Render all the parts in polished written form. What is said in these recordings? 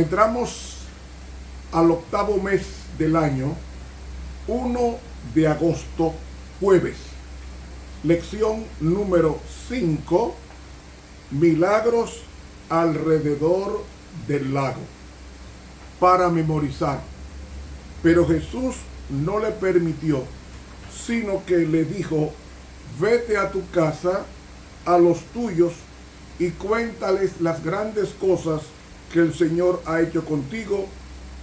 Entramos al octavo mes del año, 1 de agosto, jueves. Lección número 5, milagros alrededor del lago. Para memorizar. Pero Jesús no le permitió, sino que le dijo: vete a tu casa, a los tuyos, y cuéntales las grandes cosas que el Señor ha hecho contigo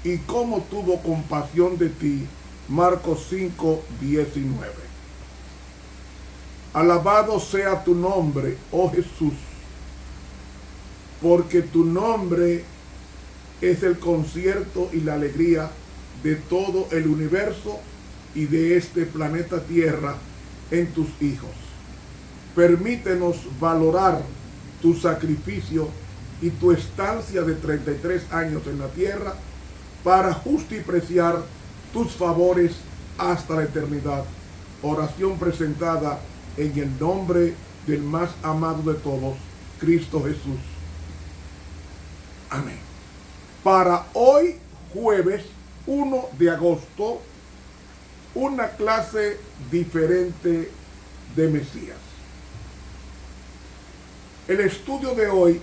y cómo tuvo compasión de ti. Marcos 5:19. Alabado sea tu nombre, oh Jesús, porque tu nombre es el concierto y la alegría de todo el universo y de este planeta Tierra en tus hijos. Permítenos valorar tu sacrificio y tu estancia de 33 años en la tierra para justipreciar tus favores hasta la eternidad. Oración presentada en el nombre del más amado de todos, Cristo Jesús. Amén. Para hoy, jueves 1 de agosto, una clase diferente de Mesías. El estudio de hoy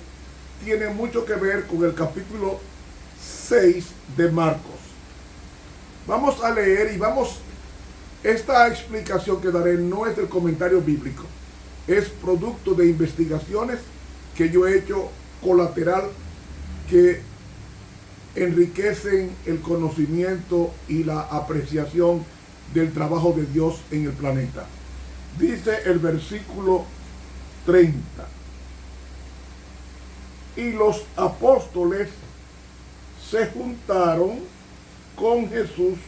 tiene mucho que ver con el capítulo 6 de Marcos. Vamos a leer esta explicación que daré no es del comentario bíblico, es producto de investigaciones que yo he hecho colateral que enriquecen el conocimiento y la apreciación del trabajo de Dios en el planeta. Dice el versículo 30. Y los apóstoles se juntaron con Jesús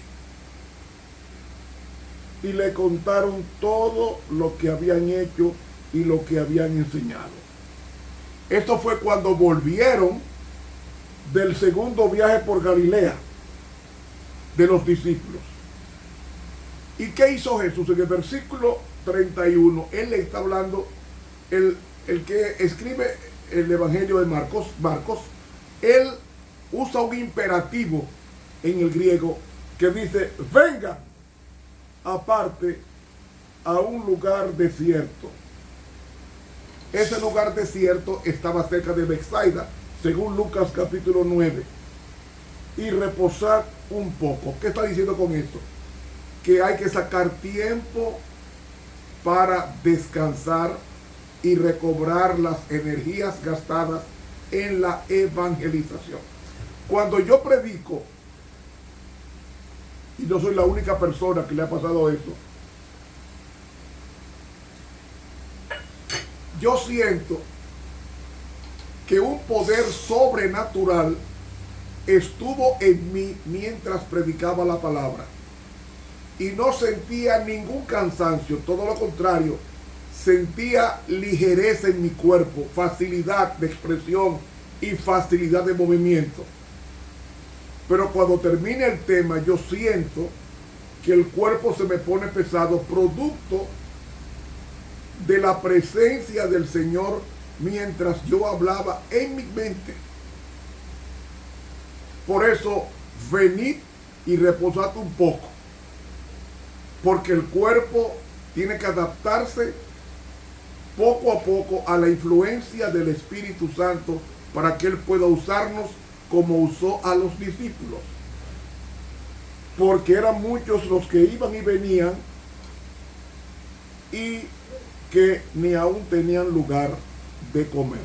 y le contaron todo lo que habían hecho y lo que habían enseñado. Esto fue cuando volvieron del segundo viaje por Galilea de los discípulos. ¿Y qué hizo Jesús? En el versículo 31, él le está hablando, el que escribe el Evangelio de Marcos, él usa un imperativo en el griego que dice: venga aparte a un lugar desierto. Ese lugar desierto estaba cerca de Betsaida, según Lucas capítulo 9. Y reposar un poco. ¿Qué está diciendo con esto? Que hay que sacar tiempo para descansar y recobrar las energías gastadas en la evangelización. Cuando yo predico, y no soy la única persona que le ha pasado eso, yo siento que un poder sobrenatural estuvo en mí mientras predicaba la palabra. Y no sentía ningún cansancio, todo lo contrario, sentía ligereza en mi cuerpo, facilidad de expresión y facilidad de movimiento. Pero cuando termine el tema, yo siento que el cuerpo se me pone pesado, producto de la presencia del Señor mientras yo hablaba en mi mente. Por eso, venid y reposad un poco, porque el cuerpo tiene que adaptarse poco a poco a la influencia del Espíritu Santo para que Él pueda usarnos como usó a los discípulos. Porque eran muchos los que iban y venían y que ni aún tenían lugar de comer.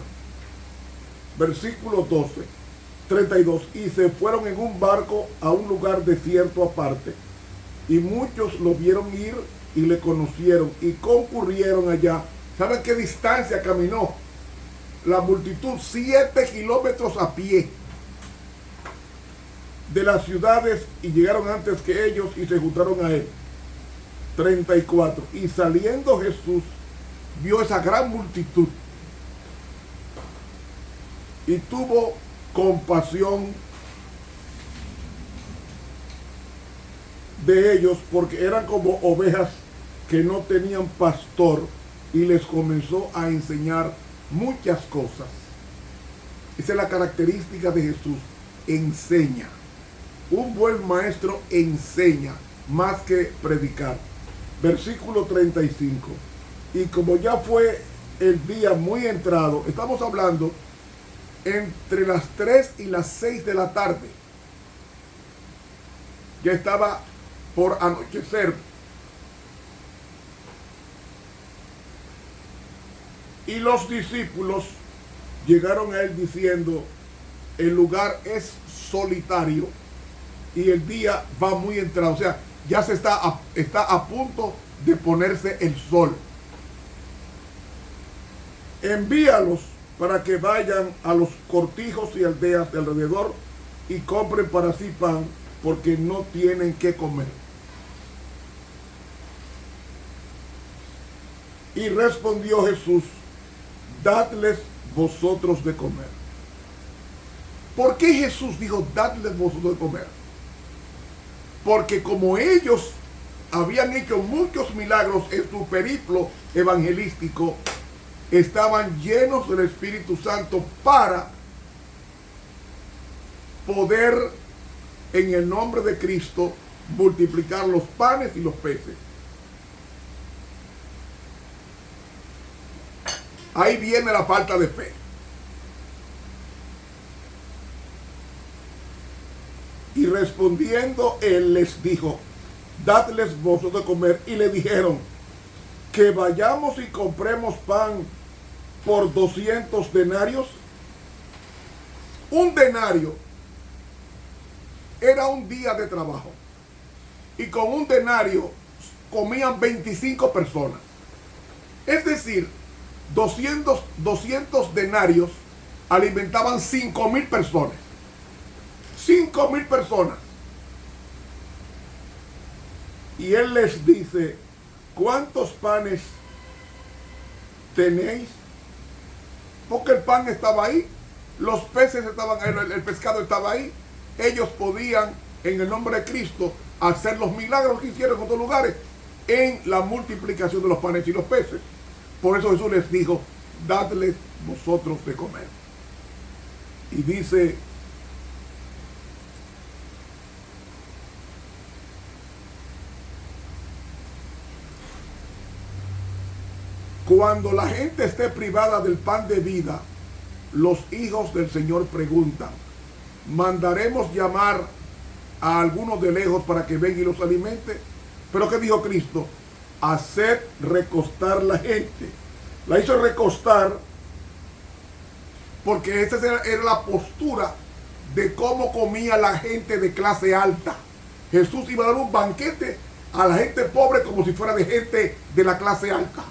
Versículo 32. Y se fueron en un barco a un lugar desierto aparte. Y muchos lo vieron ir y le conocieron y concurrieron allá. ¿Saben qué distancia caminó la multitud? 7 kilómetros a pie de las ciudades, y llegaron antes que ellos y se juntaron a él. 34. Y saliendo Jesús vio esa gran multitud y tuvo compasión de ellos, porque eran como ovejas que no tenían pastor, y les comenzó a enseñar muchas cosas. Esa es la característica de Jesús. enseña. Un buen maestro enseña más que predicar. Versículo 35. Y como ya fue el día muy entrado, estamos hablando entre las 3 y las 6 de la tarde. Ya estaba por anochecer. Y los discípulos llegaron a él diciendo, el lugar es solitario y el día va muy entrado. O sea, ya está a punto de ponerse el sol. Envíalos para que vayan a los cortijos y aldeas de alrededor y compren para sí pan, porque no tienen qué comer. Y respondió Jesús, dadles vosotros de comer. ¿Por qué Jesús dijo, dadles vosotros de comer? Porque como ellos habían hecho muchos milagros en su periplo evangelístico, estaban llenos del Espíritu Santo para poder, en el nombre de Cristo, multiplicar los panes y los peces. Ahí viene la falta de fe. Y respondiendo él les dijo, dadles vosotros de comer. Y le dijeron, que vayamos y compremos pan por 200 denarios. Un denario era un día de trabajo. Y con un denario comían 25 personas. Es decir, 200 denarios alimentaban 5,000 personas. 5,000 personas. Y él les dice, ¿cuántos panes tenéis? Porque el pan estaba ahí, los peces estaban ahí, el pescado estaba ahí. Ellos podían, en el nombre de Cristo, hacer los milagros que hicieron en otros lugares en la multiplicación de los panes y los peces. Por eso Jesús les dijo, dadles vosotros de comer. Y dice, cuando la gente esté privada del pan de vida, los hijos del Señor preguntan, ¿mandaremos llamar a algunos de lejos para que vengan y los alimente? Pero ¿qué dijo Cristo? Hacer recostar la gente. La hizo recostar porque esa era la postura de cómo comía la gente de clase alta. Jesús iba a dar un banquete a la gente pobre como si fuera de gente de la clase alta.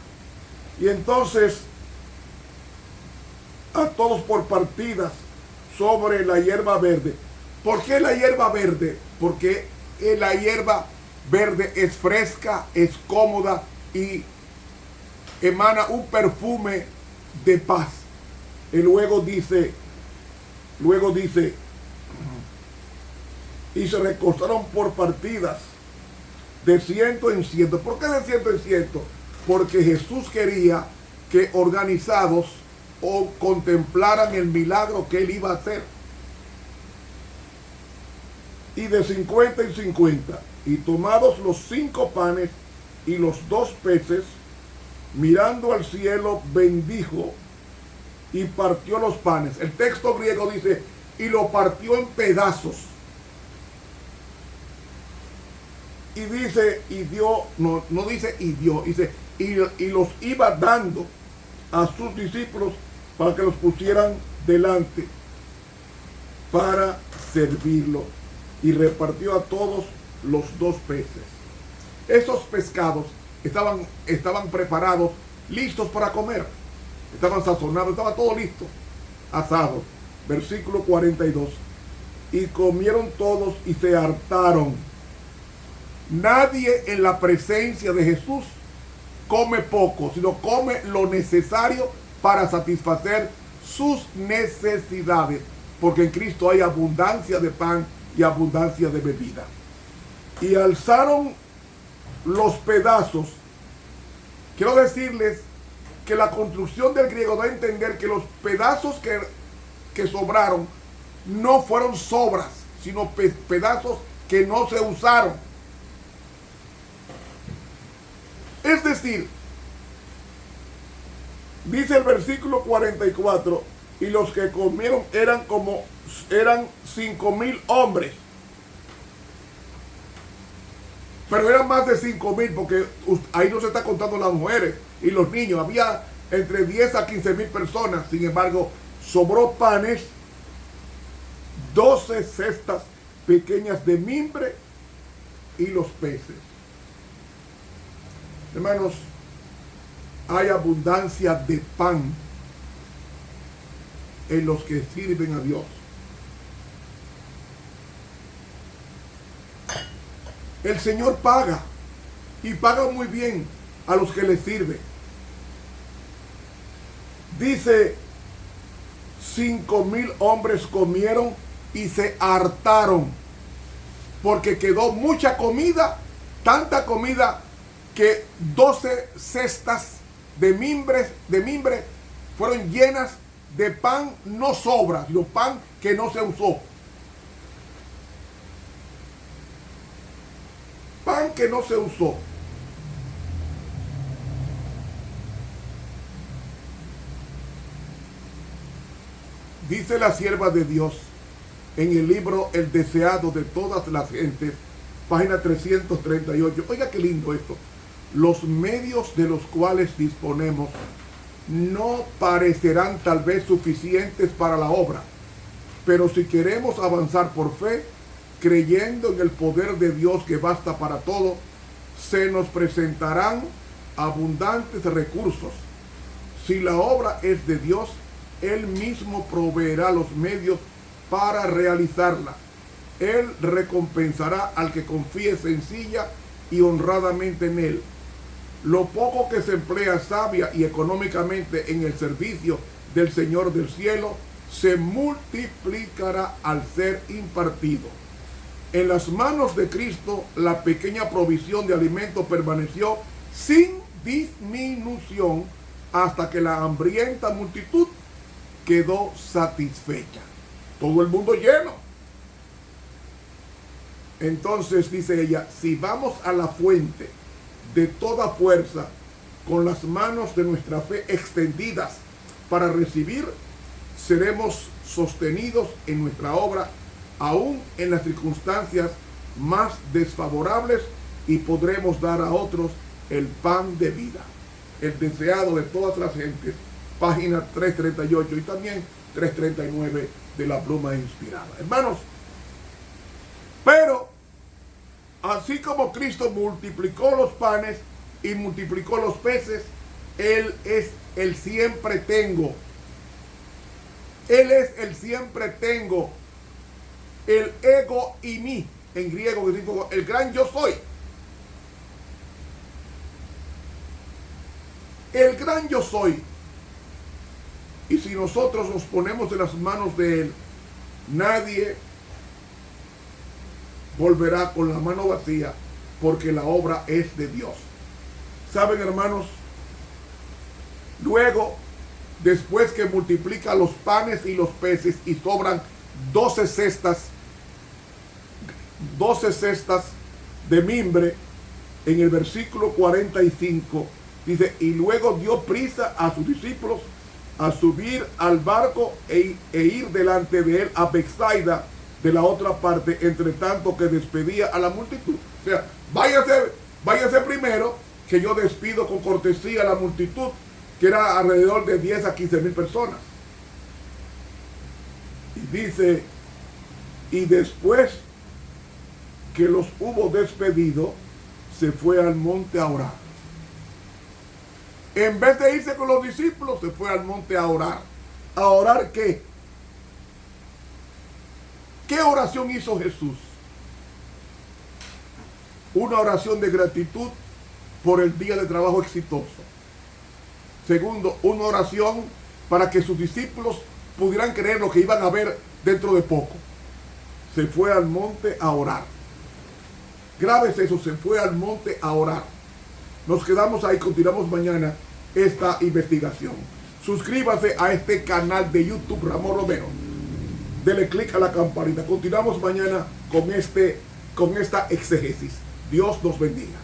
Y entonces, a todos por partidas sobre la hierba verde. ¿Por qué la hierba verde? Porque la hierba verde es fresca, es cómoda y emana un perfume de paz. Y luego dice, y se recostaron por partidas de 100 en 100. ¿Por qué de 100 en 100? Porque Jesús quería que organizados o contemplaran el milagro que él iba a hacer. Y de 50 en 50. Y tomados los 5 panes y los 2 peces, mirando al cielo, bendijo y partió los panes. El texto griego dice, y lo partió en pedazos. Y dice, y dio, no dice y dio, dice, y los iba dando a sus discípulos para que los pusieran delante para servirlo. Y repartió a todos los 2 peces. Esos pescados estaban preparados, listos para comer. Estaban sazonados, estaba todo listo, asado. Versículo 42. Y comieron todos y se hartaron. Nadie en la presencia de Jesús come poco, sino come lo necesario para satisfacer sus necesidades. Porque en Cristo hay abundancia de pan y abundancia de bebida. Y alzaron los pedazos. Quiero decirles que la construcción del griego da a entender que los pedazos que sobraron no fueron sobras, sino pedazos que no se usaron. Es decir, dice el versículo 44, y los que comieron eran 5,000 hombres. Pero eran más de 5,000 porque ahí no se está contando las mujeres y los niños. Había entre 10 a 15,000 personas. Sin embargo, sobró panes, 12 cestas pequeñas de mimbre y los peces. Hermanos, hay abundancia de pan en los que sirven a Dios. El Señor paga, y paga muy bien a los que le sirven. Dice, 5,000 hombres comieron y se hartaron, porque quedó mucha comida, tanta comida que 12 cestas de mimbre fueron llenas de pan no sobra, sino pan que no se usó. Pan que no se usó. Dice la sierva de Dios en el libro El deseado de todas las gentes, página 338. Oiga qué lindo esto. Los medios de los cuales disponemos no parecerán tal vez suficientes para la obra, pero si queremos avanzar por fe, creyendo en el poder de Dios que basta para todo, se nos presentarán abundantes recursos. Si la obra es de Dios, Él mismo proveerá los medios para realizarla. Él recompensará al que confíe sencilla y honradamente en Él. Lo poco que se emplea sabia y económicamente en el servicio del Señor del cielo se multiplicará al ser impartido. En las manos de Cristo, la pequeña provisión de alimento permaneció sin disminución hasta que la hambrienta multitud quedó satisfecha. Todo el mundo lleno. Entonces dice ella, si vamos a la fuente de toda fuerza con las manos de nuestra fe extendidas para recibir, seremos sostenidos en nuestra obra aún en las circunstancias más desfavorables y podremos dar a otros el pan de vida. El deseado de todas las gentes, página 338 y también 339 de la pluma inspirada. Hermanos, pero así como Cristo multiplicó los panes y multiplicó los peces, Él es el siempre tengo. Él es el siempre tengo. El ego y mí, en griego, que significa el gran yo soy. El gran yo soy. Y si nosotros nos ponemos en las manos de Él, nadie volverá con la mano vacía, porque la obra es de Dios. ¿Saben, hermanos? Luego, después que multiplica los panes y los peces y sobran 12 cestas de mimbre, en el versículo 45 dice, y luego dio prisa a sus discípulos a subir al barco e ir delante de él a Betsaida de la otra parte, entre tanto que despedía a la multitud. O sea, váyase primero, que yo despido con cortesía a la multitud, que era alrededor de 10 a 15,000 personas. Y dice, y después que los hubo despedido, se fue al monte a orar. En vez de irse con los discípulos, se fue al monte a orar. ¿A orar qué? ¿Qué oración hizo Jesús? Una oración de gratitud por el día de trabajo exitoso. Segundo, una oración para que sus discípulos pudieran creer lo que iban a ver dentro de poco. Se fue al monte a orar. Grábese eso, se fue al monte a orar. Nos quedamos ahí, continuamos mañana esta investigación. Suscríbase a este canal de YouTube, Ramón Romero. dele clic a la campanita. Continuamos mañana con esta exégesis. Dios nos bendiga.